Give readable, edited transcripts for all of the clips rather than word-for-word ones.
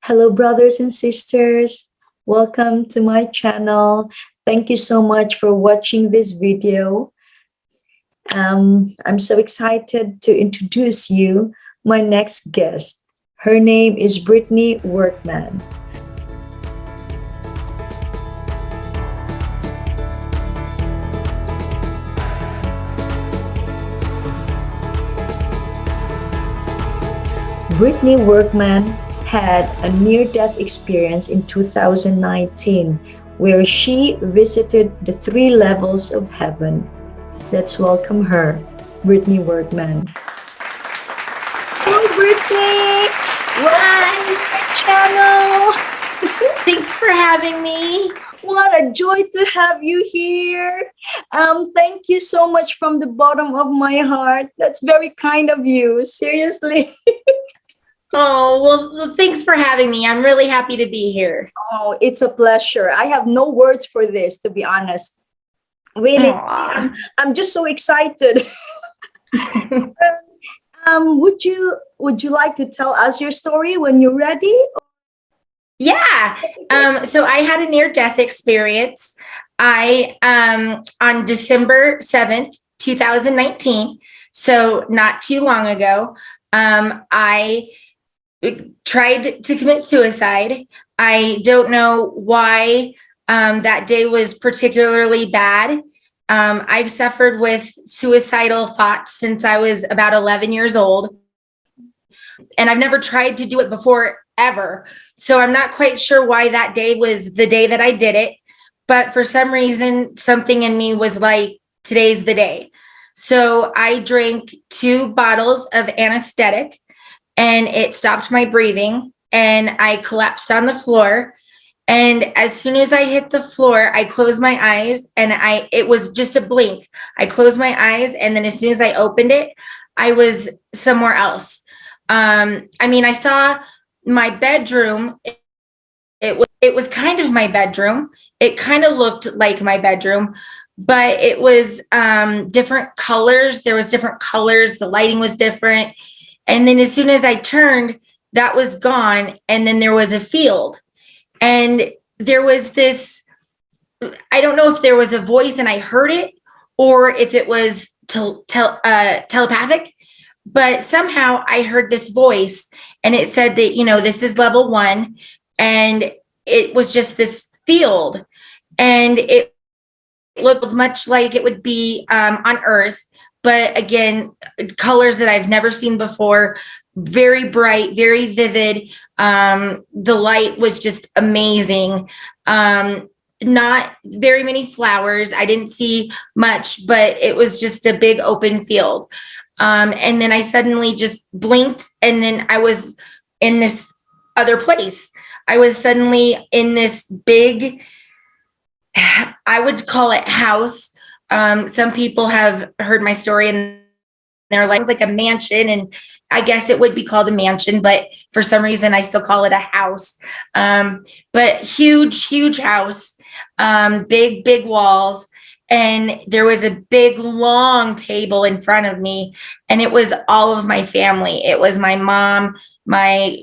Hello, brothers and sisters. Welcome to my channel. Thank you so much for watching this video. I'm so excited to introduce you my next guest. Her name is Britney Workman. Britney Workman had a near-death experience in 2019 where she visited the three levels of heaven. Let's welcome her, Britney Workman. Hello, Britney! Welcome to Hi, my channel! thanks for having me. What a joy to have you here. Thank you so much from the bottom of my heart. That's very kind of you, seriously. Oh, well, thanks for having me. I'm really happy to be here. Oh, it's a pleasure. I have no words for this, to be honest. Really, Aw. I'm just so excited. Would you like to tell us your story when you're ready? Yeah. So I had a near-death experience. I on December 7th, 2019, so not too long ago, I tried to commit suicide. I don't know why that day was particularly bad. I've suffered with suicidal thoughts since I was about 11 years old, and I've never tried to do it before ever. So I'm not quite sure why that day was the day that I did it. But for some reason, something in me was like, today's the day. So I drank 2 bottles of anesthetic and it stopped my breathing and I collapsed on the floor. And as soon as I hit the floor, I closed my eyes and it was just a blink. I closed my eyes and then as soon as I opened it, I was somewhere else. I saw my bedroom. It was kind of my bedroom. It kind of looked like my bedroom, but it was different colors. There was different colors. The lighting was different. And then as soon as I turned, that was gone. And then there was a field. And there was this, I don't know if there was a voice and I heard it or if it was telepathic, but somehow I heard this voice and it said that, this is level 1. And it was just this field. And it looked much like it would be on Earth. But again, colors that I've never seen before, very bright, very vivid. The light was just amazing. Not very many flowers. I didn't see much, but it was just a big open field. And then I suddenly just blinked, and then I was in this other place. I was suddenly in this big, I would call it house. Some people have heard my story and they're like, it was like a mansion. And I guess it would be called a mansion, but for some reason I still call it a house. But huge, huge house, big, big walls. And there was a big, long table in front of me. And it was all of my family. It was my mom, my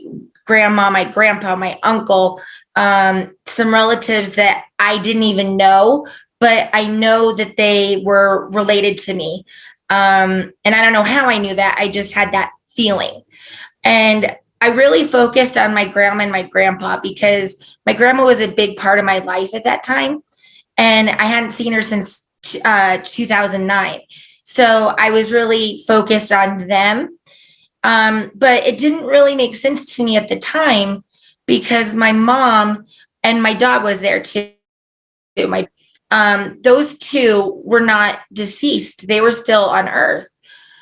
grandma, my grandpa, my uncle, some relatives that I didn't even know, but I know that they were related to me. And I don't know how I knew that. I just had that feeling. And I really focused on my grandma and my grandpa because my grandma was a big part of my life at that time. And I hadn't seen her since 2009. So I was really focused on them. But it didn't really make sense to me at the time because my mom and my dog was there too. Those two were not deceased. They were still on Earth.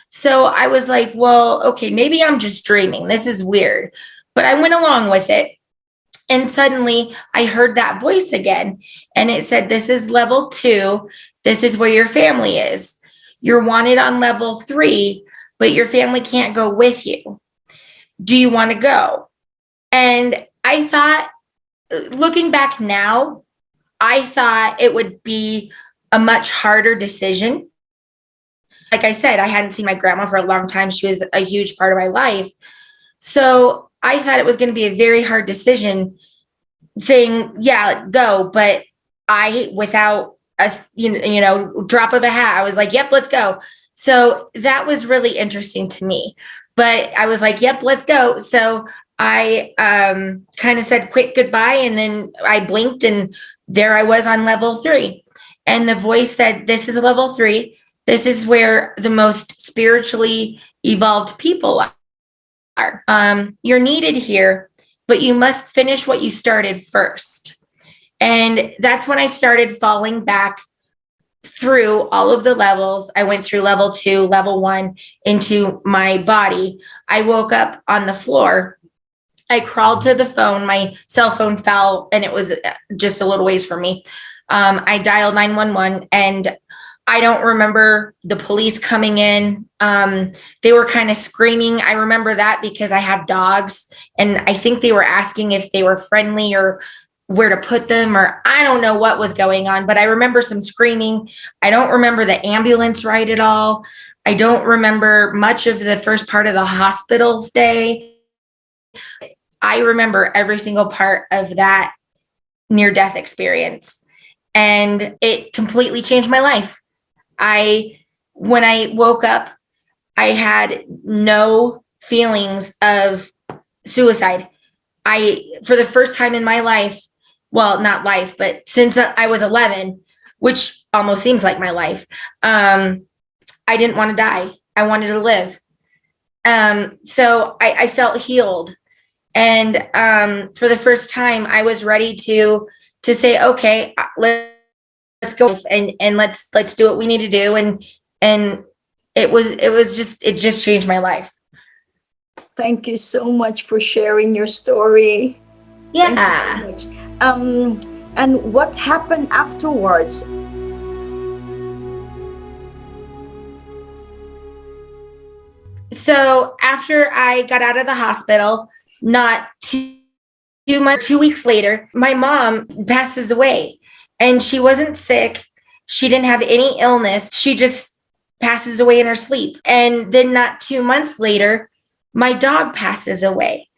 So I was like, well, okay, maybe I'm just dreaming. This is weird. But I went along with it. And suddenly I heard that voice again. And it said, this is level 2. This is where your family is. You're wanted on level 3, but your family can't go with you. Do you want to go? And I thought, looking back now, I thought it would be a much harder decision. Like I said, I hadn't seen my grandma for a long time. She was a huge part of my life. So I thought it was going to be a very hard decision saying, yeah, go. But without a, drop of a hat, I was like, yep, let's go. So that was really interesting to me. But I was like, yep, let's go. So I kind of said quick goodbye. And then I blinked and there I was on level 3. And the voice said, this is level 3. This is where the most spiritually evolved people are. You're needed here, but you must finish what you started first. And that's when I started falling back through all of the levels. I went through level 2, level 1 into my body. I woke up on the floor. I crawled to the phone. My cell phone fell and it was just a little ways from me. I dialed 911 and I don't remember the police coming in. They were kind of screaming. I remember that because I have dogs and I think they were asking if they were friendly or where to put them, or I don't know what was going on, but I remember some screaming. I don't remember the ambulance ride at all. I don't remember much of the first part of the hospital stay. I remember every single part of that near-death experience, and it completely changed my life. When I woke up, I had no feelings of suicide. For the first time in my life, well, not life, but since I was 11, which almost seems like my life, I didn't want to die. I wanted to live. So I felt healed. And for the first time, I was ready to say, okay, let's go and let's do what we need to do. And it just changed my life. Thank you so much for sharing your story. Yeah. Thank you so much. And what happened afterwards? So after I got out of the hospital, not 2 weeks later, my mom passes away, and she wasn't sick. She didn't have any illness. She just passes away in her sleep. And then not 2 months later, my dog passes away.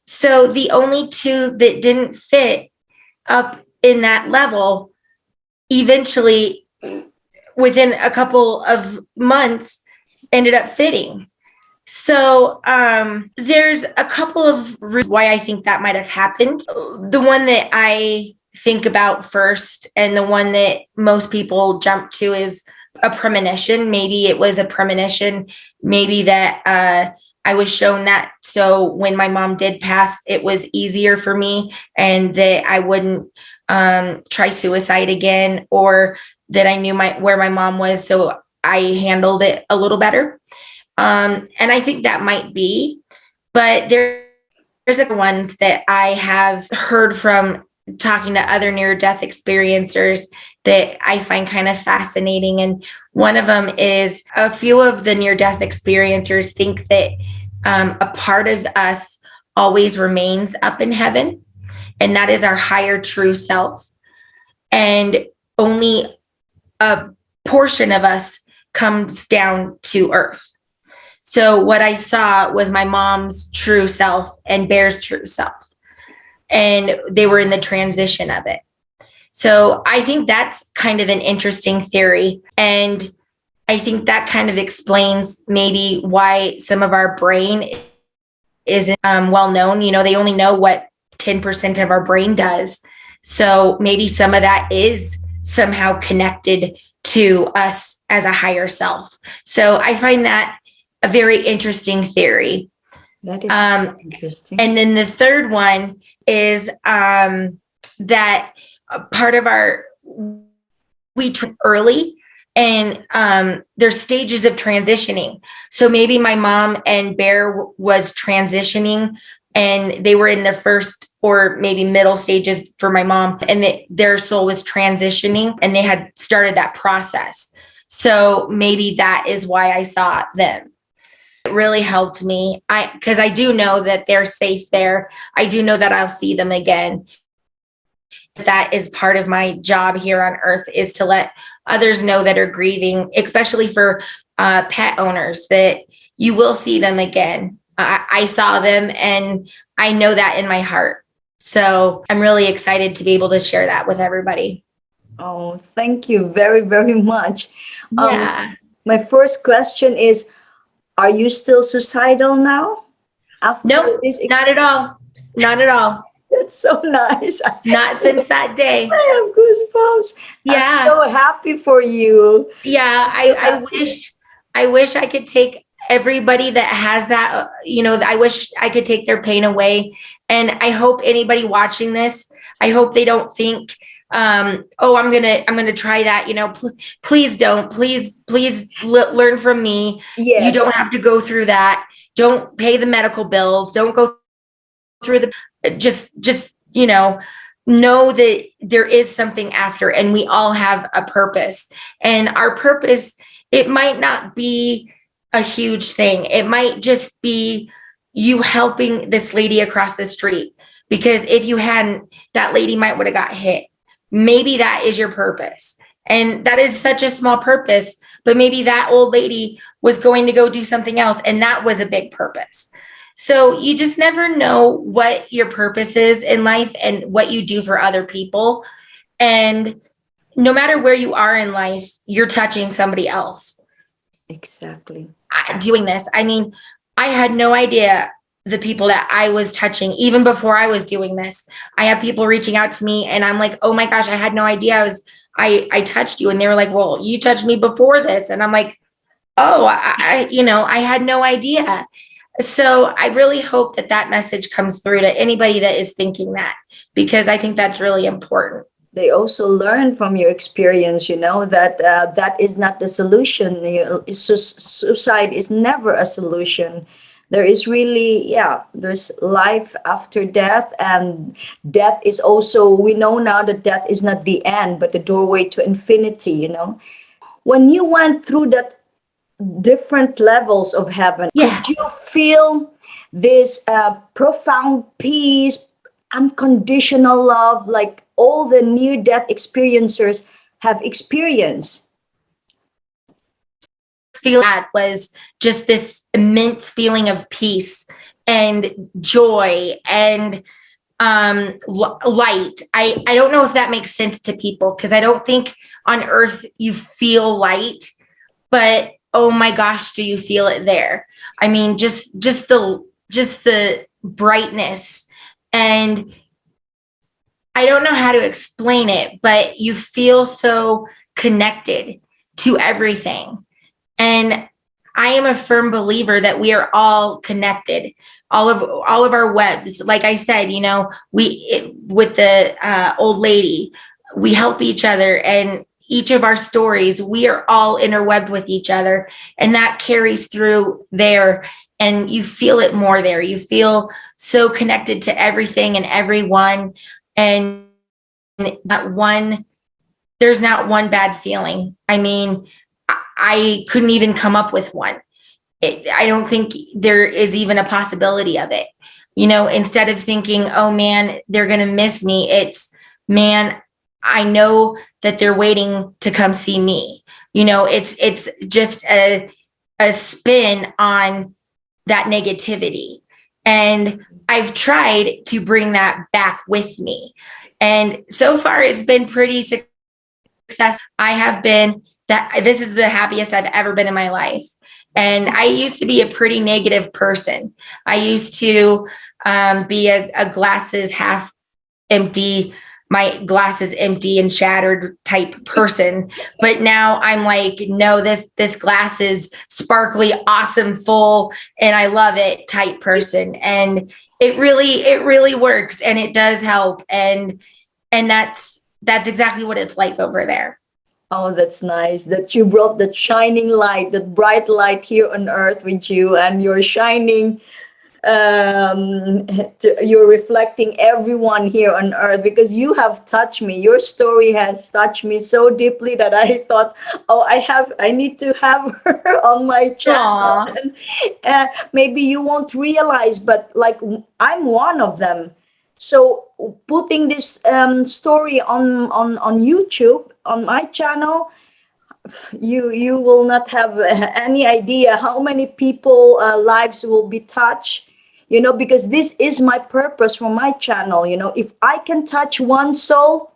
So the only two that didn't fit up in that level, eventually within a couple of months, ended up fitting. So there's a couple of reasons why I think that might have happened. The one that I think about first, and the one that most people jump to, is a premonition. Maybe it was a premonition. Maybe that I was shown that, so when my mom did pass, it was easier for me, and that I wouldn't try suicide again, or that I knew where my mom was, so I handled it a little better. And I think that might be, but there's the ones that I have heard from talking to other near-death experiencers that I find kind of fascinating. And one of them is, a few of the near-death experiencers think that a part of us always remains up in heaven, and that is our higher true self. And only a portion of us comes down to earth. So what I saw was my mom's true self and Bear's true self, and they were in the transition of it. So I think that's kind of an interesting theory. And I think that kind of explains maybe why some of our brain isn't well known. They only know what 10% of our brain does. So maybe some of that is somehow connected to us as a higher self. So I find that a very interesting theory. That is interesting. And then the third one is that part of we turn early, and there's stages of transitioning. So maybe my mom and Bear was transitioning, and they were in the first or maybe middle stages for my mom, and their soul was transitioning, and they had started that process. So maybe that is why I saw them. It really helped me, because I do know that they're safe there. I do know that I'll see them again. That is part of my job here on earth, is to let others know that are grieving, especially for pet owners, that you will see them again. I saw them, and I know that in my heart. So I'm really excited to be able to share that with everybody. Oh, thank you very, very much. Um, Yeah. my first question is, are you still suicidal now after Nope, this not at experience? all. Not at all. That's so nice. Not since that day. I have goosebumps. I'm Yeah. so happy for you. Yeah. I'm so I happy. wish, I wish I could take everybody that has that, I wish I could take their pain away. And I hope anybody watching this, I hope they don't think, oh, I'm gonna try that. Please don't. Please learn from me. You Yes, don't have to go through that. Don't pay the medical bills. Don't go through the, just, know that there is something after, and we all have a purpose. And our purpose, it might not be a huge thing. It might just be you helping this lady across the street, because if you hadn't, that lady might would have got hit. Maybe that is your purpose, and that is such a small purpose, but maybe that old lady was going to go do something else, and that was a big purpose. So you just never know what your purpose is in life and what you do for other people. And no matter where you are in life, you're touching somebody else. exactly. Doing this, I mean, I had no idea the people that I was touching even before I was doing this. I have people reaching out to me, and I'm like, oh my gosh, I had no idea I touched you. And they were like, well, you touched me before this. And I'm like, oh, I had no idea. So I really hope that that message comes through to anybody that is thinking that, because I think that's really important. They also learn from your experience, that that is not the solution. Suicide is never a solution. There is really, yeah, there's life after death, and death is also, we know now that death is not the end, but the doorway to infinity. When you went through that different levels of heaven, Yeah. could you feel this profound peace, unconditional love, like all the near death experiencers have experienced? Feel that was just this immense feeling of peace and joy and light. I don't know if that makes sense to people, because I don't think on earth you feel light, but oh my gosh, do you feel it there? I mean, just the brightness. And I don't know how to explain it, but you feel so connected to everything. And I am a firm believer that we are all connected. All of our webs, like I said, with the old lady, we help each other, and each of our stories, we are all interwebbed with each other, and that carries through there. And you feel it more there. You feel so connected to everything and everyone, and not one. There's not one bad feeling. I mean, I couldn't even come up with one. I don't think there is even a possibility of it. Instead of thinking, oh man, they're going to miss me, it's, man, I know that they're waiting to come see me. It's just a spin on that negativity. And I've tried to bring that back with me. And so far, it's been pretty successful. I have been that this is the happiest I've ever been in my life. And I used to be a pretty negative person. I used to be a glasses half empty, my glasses empty and shattered type person. But now I'm like, no, this glass is sparkly, awesome, full, and I love it type person. And it really works, and it does help. And that's exactly what it's like over there. Oh, that's nice that you brought that shining light, that bright light here on earth with you, and you're shining, you're reflecting everyone here on earth, because you have touched me. Your story has touched me so deeply that I thought, oh, I need to have her on my channel. Aw. And maybe you won't realize, but like, I'm one of them. So putting this story on YouTube on my channel, you will not have any idea how many people lives will be touched, because this is my purpose for my channel. If I can touch one soul,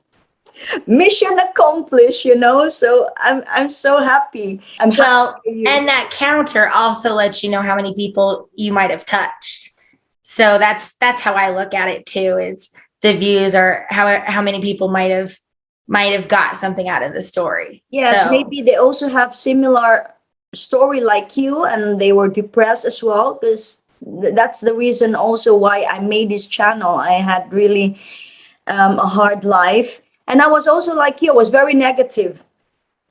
mission accomplished. So I'm so happy. I'm happy Well, for you. and that counter also lets you know how many people you might have touched. So that's how I look at it too, is the views or how many people might have got something out of the story. Yes, So maybe they also have similar story like you, and they were depressed as well, because that's the reason also why I made this channel. I had really a hard life, and I was also like you. I was very negative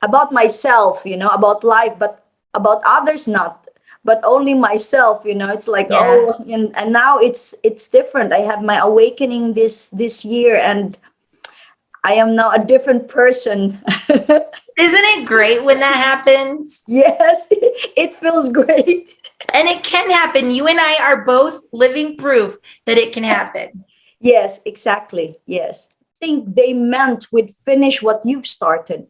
about myself, about life, but about others not, but only myself. It's like, yeah. oh, and now it's different. I have my awakening this year, and I am now a different person. Isn't it great when that happens? Yes, it feels great. And it can happen. You and I are both living proof that it can happen. Yes, exactly. Yes. I think they meant with finish what you've started.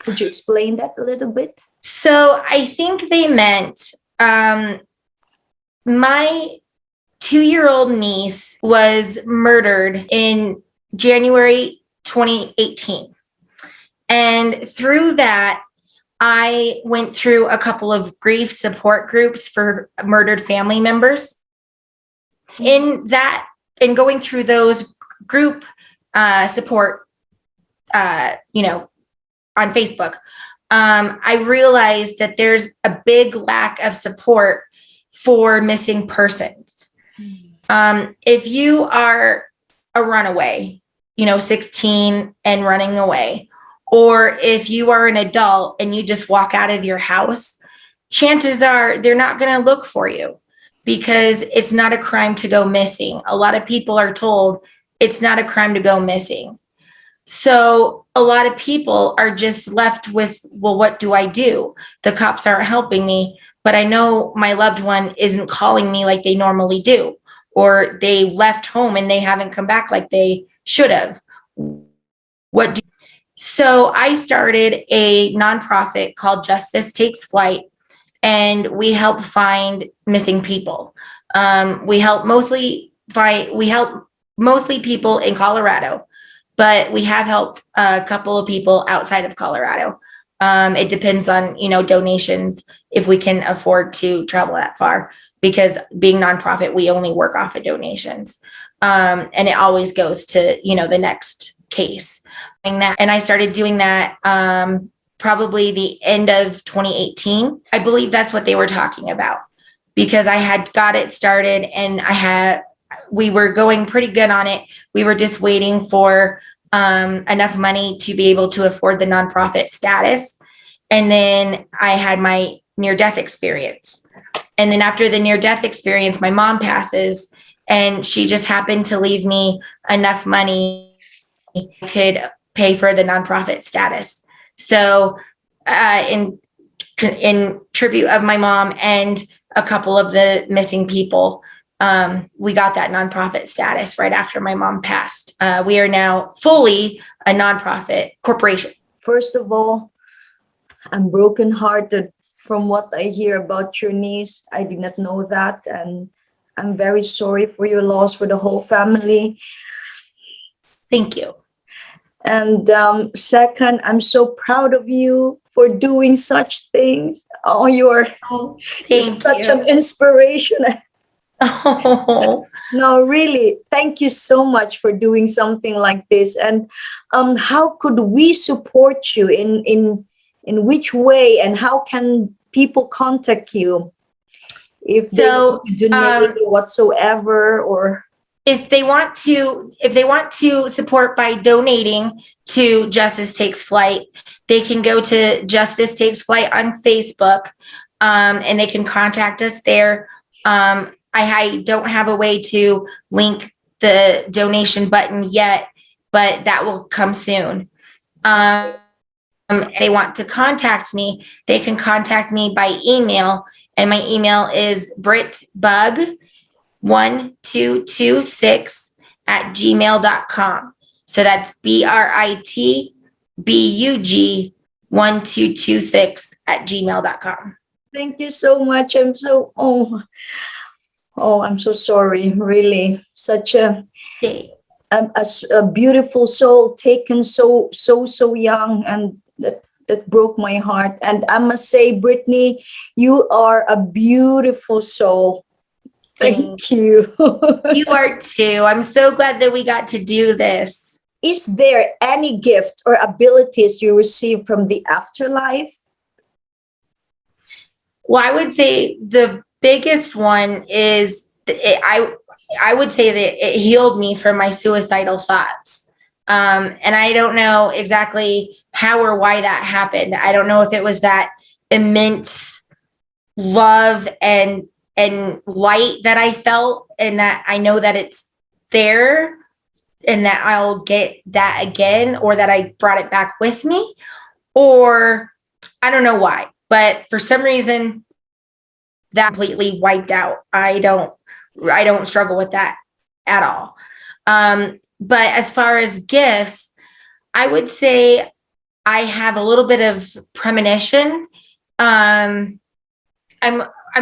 Could you explain that a little bit? So I think they meant my 2-year-old niece was murdered in January 2018. And through that, I went through a couple of grief support groups for murdered family members. In that, in going through those group support, on Facebook, I realized that there's a big lack of support for missing persons. If you are a runaway, 16 and running away, or if you are an adult and you just walk out of your house, chances are they're not going to look for you because it's not a crime to go missing. A lot of people are told it's not a crime to go missing. So a lot of people are just left with, well, what do I do? The cops aren't helping me, but I know my loved one isn't calling me like they normally do, or they left home and they haven't come back like they should have. What do So I started a nonprofit called Justice Takes Flight, and we help find missing people. We help mostly people in Colorado, but we have helped a couple of people outside of Colorado. It depends on donations, if we can afford to travel that far, because being nonprofit, we only work off of donations, and it always goes to the next case. And I started doing that probably the end of 2018. I believe that's what they were talking about, because I had got it started and we were going pretty good on it. We were just waiting for enough money to be able to afford the nonprofit status. And then I had my near-death experience. And then after the near-death experience, my mom passes, and she just happened to leave me enough money I could pay for the nonprofit status. So in tribute of my mom and a couple of the missing people, we got that nonprofit status right after my mom passed. We are now fully a nonprofit corporation. First of all, I'm brokenhearted from what I hear about your niece. I did not know that, and I'm very sorry for your loss, for the whole family. Thank you. And second, I'm so proud of you for doing such things. Oh, you're such an inspiration. Oh. No, really, thank you so much for doing something like this. And how could we support you in which way, and how can people contact you if they want to donate or whatsoever? Or if they want to support by donating to Justice Takes Flight, they can go to Justice Takes Flight on Facebook, and they can contact us there. I don't have a way to link the donation button yet, but that will come soon. If they want to contact me, they can contact me by email, and my email is britbug1226@gmail.com. So that's BRITBUG 1226@gmail.com. Thank you so much. I'm so sorry. Really, such a beautiful soul taken so young, and that broke my heart. And I must say, Britney, you are a beautiful soul. Thank you. You are too. I'm so glad that we got to do this. Is there any gift or abilities you received from the afterlife? Well, I would say the biggest one is I would say that it healed me from my suicidal thoughts. And I don't know exactly how or why that happened. I don't know if it was that immense love and light that I felt, and that I know that it's there and that I'll get that again, or that I brought it back with me, or I don't know why, but for some reason that completely wiped out. I don't struggle with that at all. But as far as gifts, I would say I have a little bit of premonition. I'm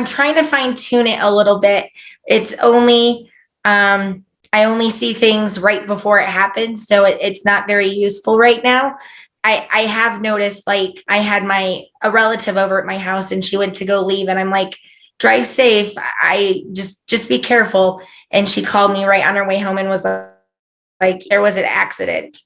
trying to fine tune it a little bit. It's only I only see things right before it happens, so it's not very useful right now. I have noticed, like, I had a relative over at my house, and she went to go leave, and I'm like, drive safe. I just be careful. And she called me right on her way home and was like, there was an accident.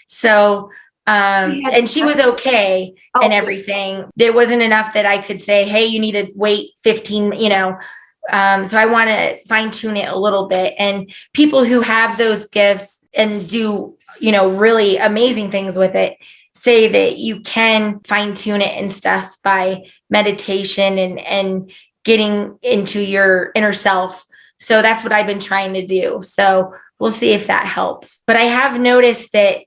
So and she was okay and everything. There wasn't enough that I could say, hey, you need to wait 15, so I want to fine tune it a little bit. And people who have those gifts and do, really amazing things with it, say that you can fine tune it and stuff by meditation and getting into your inner self. So that's what I've been trying to do. So we'll see if that helps. But I have noticed that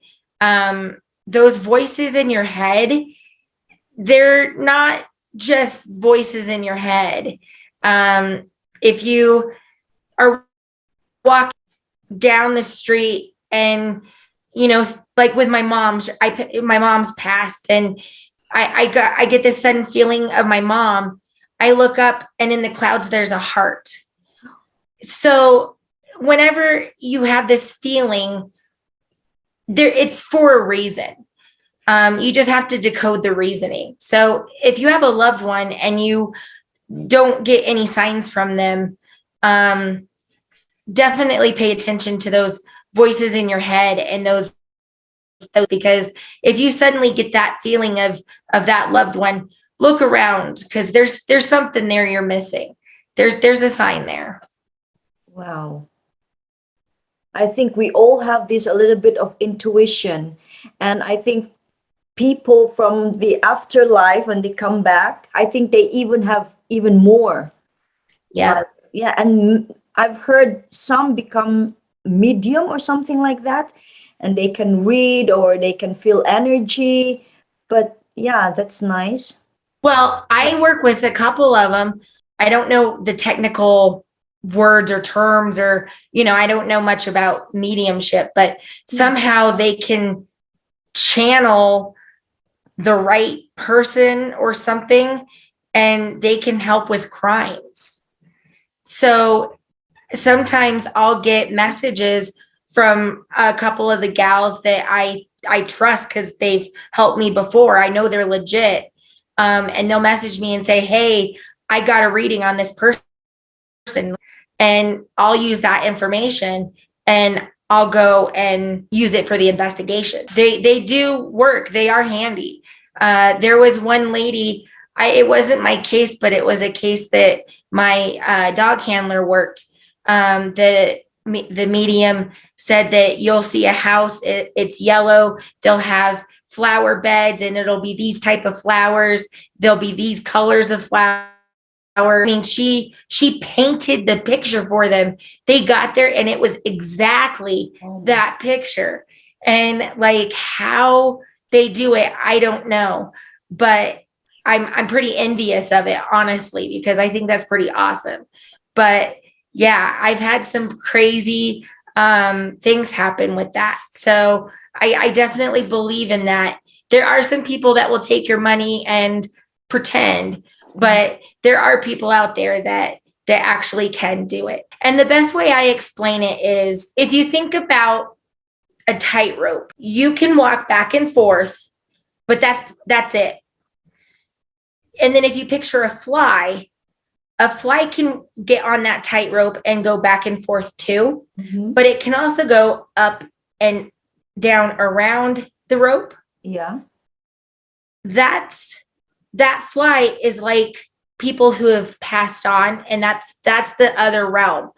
those voices in your head, they're not just voices in your head. If you are walking down the street and, like with my mom, my mom's passed, and I get this sudden feeling of my mom. I look up, and in the clouds, there's a heart. So whenever you have this feeling, it's for a reason. You just have to decode the reasoning. So if you have a loved one and you don't get any signs from them, definitely pay attention to those voices in your head and those, because if you suddenly get that feeling of that loved one, look around, because there's something there you're missing. There's a sign there. Wow. I think we all have this a little bit of intuition, and I think people from the afterlife, when they come back, I think they even have even more. Yeah. Yeah, and I've heard some become medium or something like that, and they can read or they can feel energy. But yeah, that's nice. Well, I work with a couple of them. I don't know the technical words or terms, or, I don't know much about mediumship, but somehow they can channel the right person or something, and they can help with crimes. So sometimes I'll get messages from a couple of the gals that I trust, because they've helped me before. I know they're legit. And they'll message me and say, hey, I got a reading on this person, and I'll use that information and I'll go and use it for the investigation. They do work. They are handy. There was one lady, it wasn't my case, but it was a case that my dog handler worked. The medium said that you'll see a house, it's yellow, they'll have flower beds, and it'll be these type of flowers, there'll be these colors of flower. I mean, she painted the picture for them. They got there, and it was exactly that picture. And like, how they do it, I don't know, but I'm pretty envious of it, honestly, because I think that's pretty awesome. But yeah, I've had some crazy things happen with that. So I definitely believe in that there are some people that will take your money and pretend, but there are people out there that actually can do it. And the best way I explain it is, if you think about a tightrope, you can walk back and forth, but that's it. And then if you picture a fly can get on that tightrope and go back and forth too, but it can also go up and down around the rope. Yeah. That fly is like people who have passed on, and that's the other realm.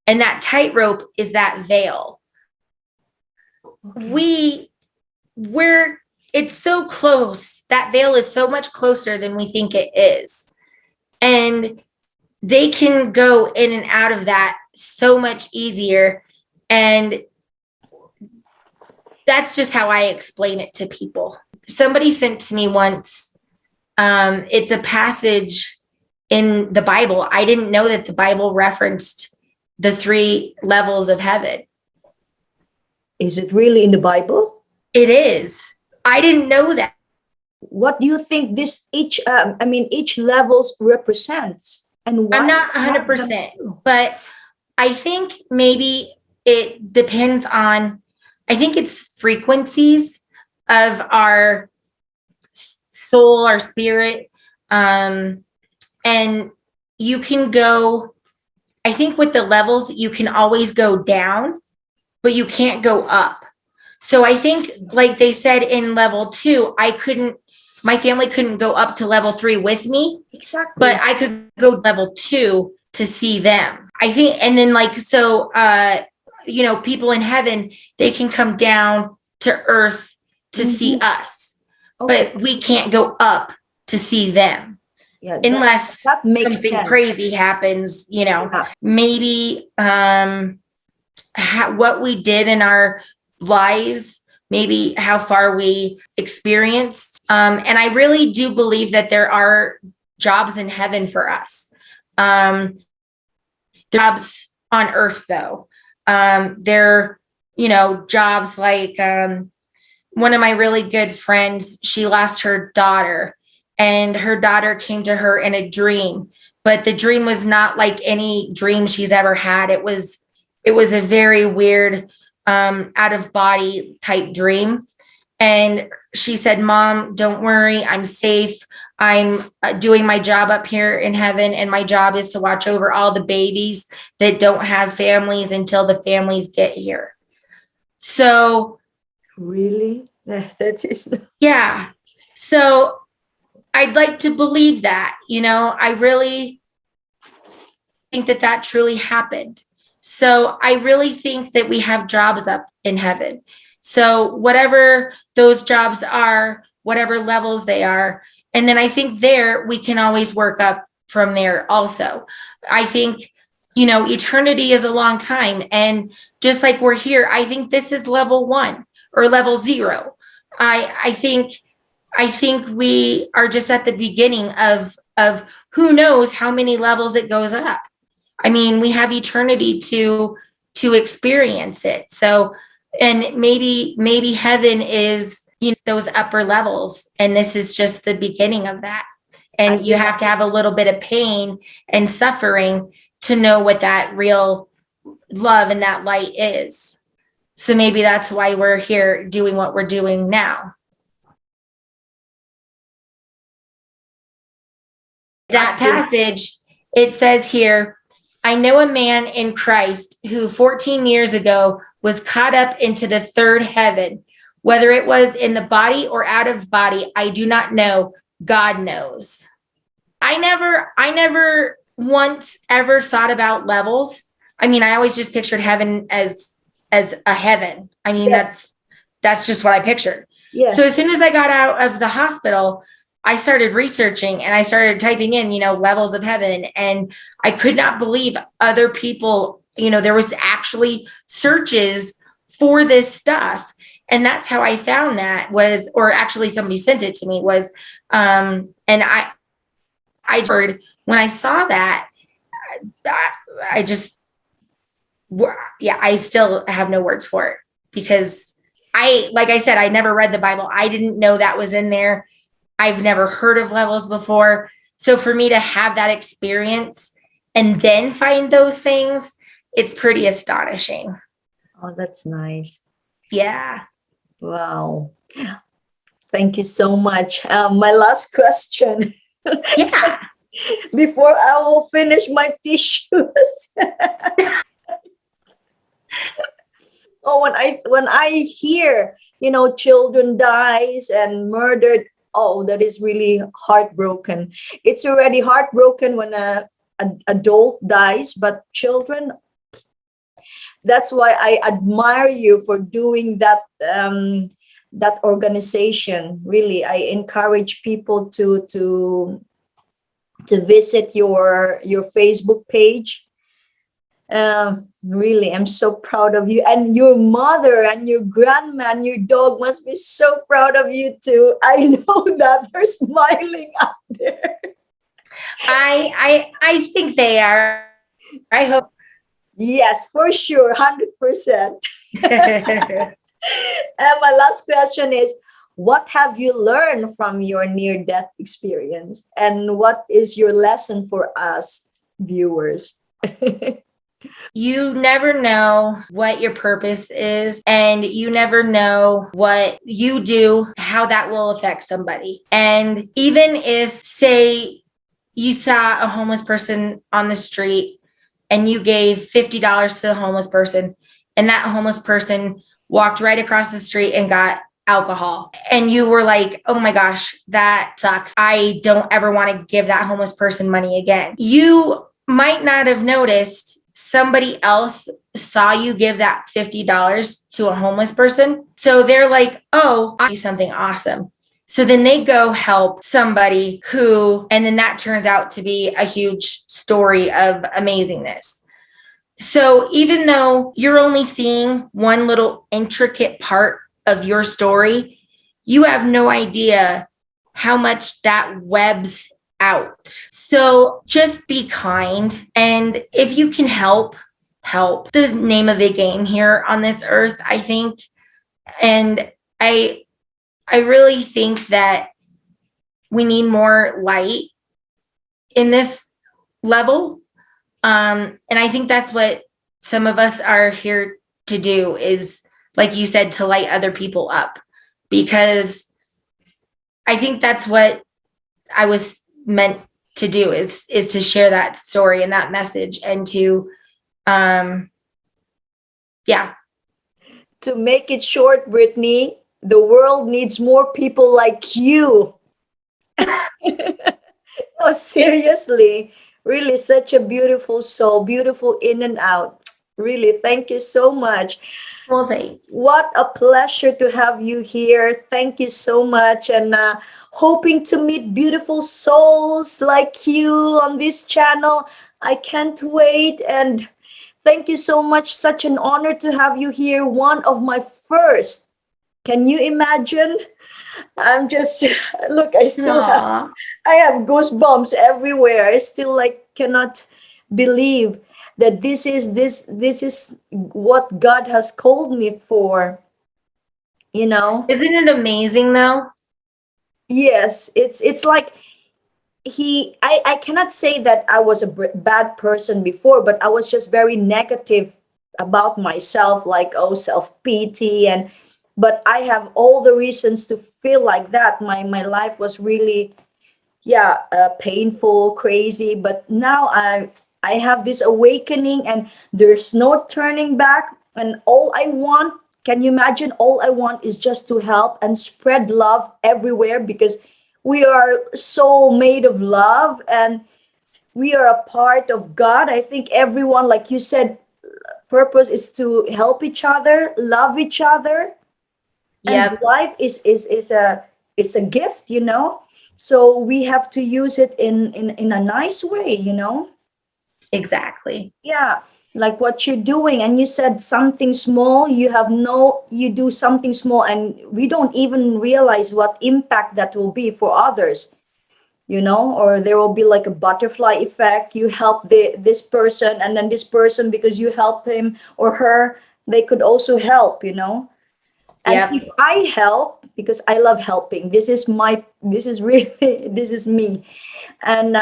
And that tightrope is that veil. Okay. We're it's so close. That veil is so much closer than we think it is. And they can go in and out of that so much easier. And that's just how I explain it to people. Somebody sent to me once, it's a passage in the Bible. I didn't know that the Bible referenced the 3 levels of heaven. Is it really in the Bible? It is. I didn't know that. What do you think each levels represents, and why? I'm not 100%, but I think maybe it depends on, I think it's frequencies of our soul, our spirit. And you can go, I think with the levels, you can always go down, but you can't go up. So I think, like they said in level 2, my family couldn't go up to level 3 with me. Exactly. But I could go level 2 to see them. I think, and then people in heaven, they can come down to earth to see us, but we can't go up to see them. Yeah, unless that makes something sense. Crazy happens, maybe what we did in our lives, maybe how far we experienced. And I really do believe that there are jobs in heaven for us. Jobs on earth, though. They're, jobs like one of my really good friends, she lost her daughter, and her daughter came to her in a dream. But the dream was not like any dream she's ever had. It was a very weird, out of body type dream. And she said, "Mom, don't worry, I'm safe. I'm doing my job up here in heaven, and my job is to watch over all the babies that don't have families until the families get here." So really, that is yeah. So I'd like to believe that, I really think that truly happened. So I really think that we have jobs up in heaven. So whatever those jobs are, whatever levels they are, and then I think there we can always work up from there also. I think, eternity is a long time. And just like we're here, I think this is level 1 or level 0. I think we are just at the beginning of who knows how many levels it goes up. I mean, we have eternity to experience it. So, and maybe heaven is, those upper levels, and this is just the beginning of that. And you have to have a little bit of pain and suffering to know what that real love and that light is. So maybe that's why we're here doing what we're doing now. That passage, it says here, "I know a man in Christ who 14 years ago was caught up into the 3rd heaven. Whether it was in the body or out of body, I do not know. God knows." I never once ever thought about levels. I mean, I always just pictured heaven as a heaven. I mean, yes. That's just what I pictured. Yes. So as soon as I got out of the hospital, I started researching and I started typing in, levels of heaven, and I could not believe other people, there was actually searches for this stuff. And that's how I found that was, or actually somebody sent it to me was, and I heard when I saw that, I just, I still have no words for it, because like I said, I never read the Bible. I didn't know that was in there. I've never heard of levels before. So for me to have that experience and then find those things, it's pretty astonishing. Oh, that's nice. Yeah. Wow. Thank you so much. My last question Yeah. before I will finish my tissues. Oh, when I hear, children dies and murdered, oh, that is really heartbroken. It's already heartbroken when a adult dies, but children, that's why I admire you for doing that organization. Really, I encourage people to visit your Facebook page. Really, I'm so proud of you, and your mother and your grandma and your dog must be so proud of you too. I know that they're smiling out there. I think they are. I hope. Yes, for sure, 100%. And my last question is, what have you learned from your near-death experience, and what is your lesson for us viewers? You never know what your purpose is, and you never know what you do, how that will affect somebody. And even if, say, you saw a homeless person on the street and you gave $50 to the homeless person, and that homeless person walked right across the street and got alcohol, and you were like, oh my gosh, that sucks. I don't ever want to give that homeless person money again. You might not have noticed somebody else saw you give that $50 to a homeless person. So they're like, oh, I do something awesome. So then they go help somebody who, and then that turns out to be a huge story of amazingness. So even though you're only seeing one little intricate part of your story, you have no idea how much that webs out. So just be kind. And if you can help, help. The name of the game here on this earth, I think. And I really think that we need more light in this level. And I think that's what some of us are here to do, is, like you said, to light other people up, because I think that's what I was meant to do, is to share that story and that message, and to yeah. To make it short, Brittany, the world needs more people like you. No, seriously, really such a beautiful soul, beautiful in and out. Really, thank you so much. Well, thanks. What a pleasure to have you here. Thank you so much. And hoping to meet beautiful souls like you on this channel. I can't wait. And thank you so much. Such an honor to have you here. One of my first. Can you imagine? I'm just look, I have goosebumps everywhere. I still like cannot believe that this is what God has called me for, you know. Isn't it amazing though? Yes, it's like I cannot say that I was a bad person before, but I was just very negative about myself, like, oh, self-pity. And but I have all the reasons to feel like that. My life was really, yeah, painful, crazy, but now I have this awakening, and there's no turning back. And all I want, can you imagine, all I want is just to help and spread love everywhere, because we are so made of love, and we are a part of God. I think everyone, like you said, purpose is to help each other, love each other. And Yep. life is a gift, so we have to use it in a nice way, Exactly. yeah, like what you're doing. And you said something small, you do something small, and we don't even realize what impact that will be for others, or there will be like a butterfly effect. You help this person, and then this person, because you help him or her, they could also help. And Yep. if I help, because I love helping, this is really, this is me. And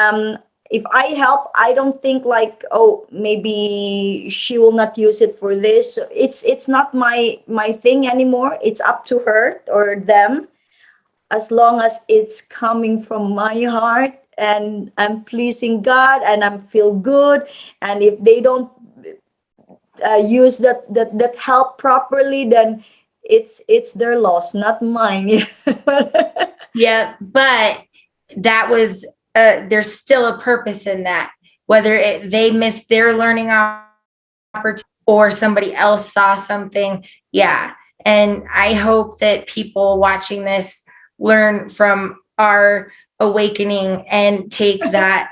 if I help, I don't think like, oh, maybe she will not use it for this. It's not my thing anymore. It's up to her or them, as long as it's coming from my heart and I'm pleasing God and I'm feel good. And if they don't use that help properly, then it's their loss, not mine. Yeah, but that was there's still a purpose in that. Whether they missed their learning opportunity or somebody else saw something, yeah. And I hope that people watching this learn from our awakening and take that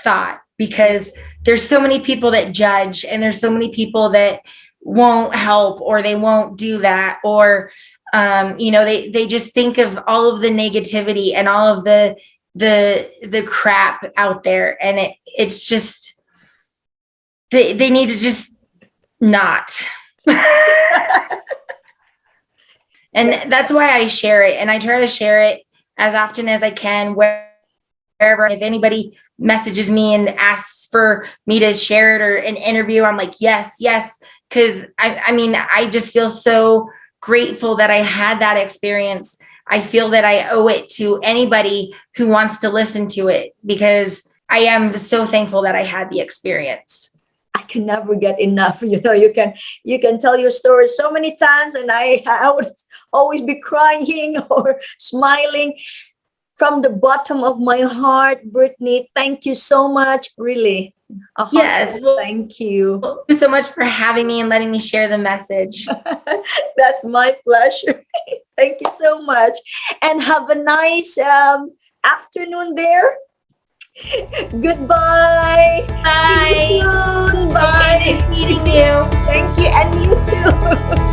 thought, because there's so many people that judge, and there's so many people that won't help, or they won't do that, or they just think of all of the negativity and all of the crap out there, and it's just they need to just not. And that's why I share it, and I try to share it as often as I can, wherever. If anybody messages me and asks for me to share it or an interview, I'm like, yes, because I just feel so grateful that I had that experience. I feel that I owe it to anybody who wants to listen to it, because I am so thankful that I had the experience. I can never get enough. You can tell your story so many times, and I would always be crying or smiling from the bottom of my heart. Britney, thank you so much. Really, Yes, well, thank you. Thank you so much for having me and letting me share the message. That's my pleasure. Thank you so much, and have a nice afternoon there. Goodbye. Bye. See you soon. Bye. Bye. Nice meeting you. Thank you, and you too.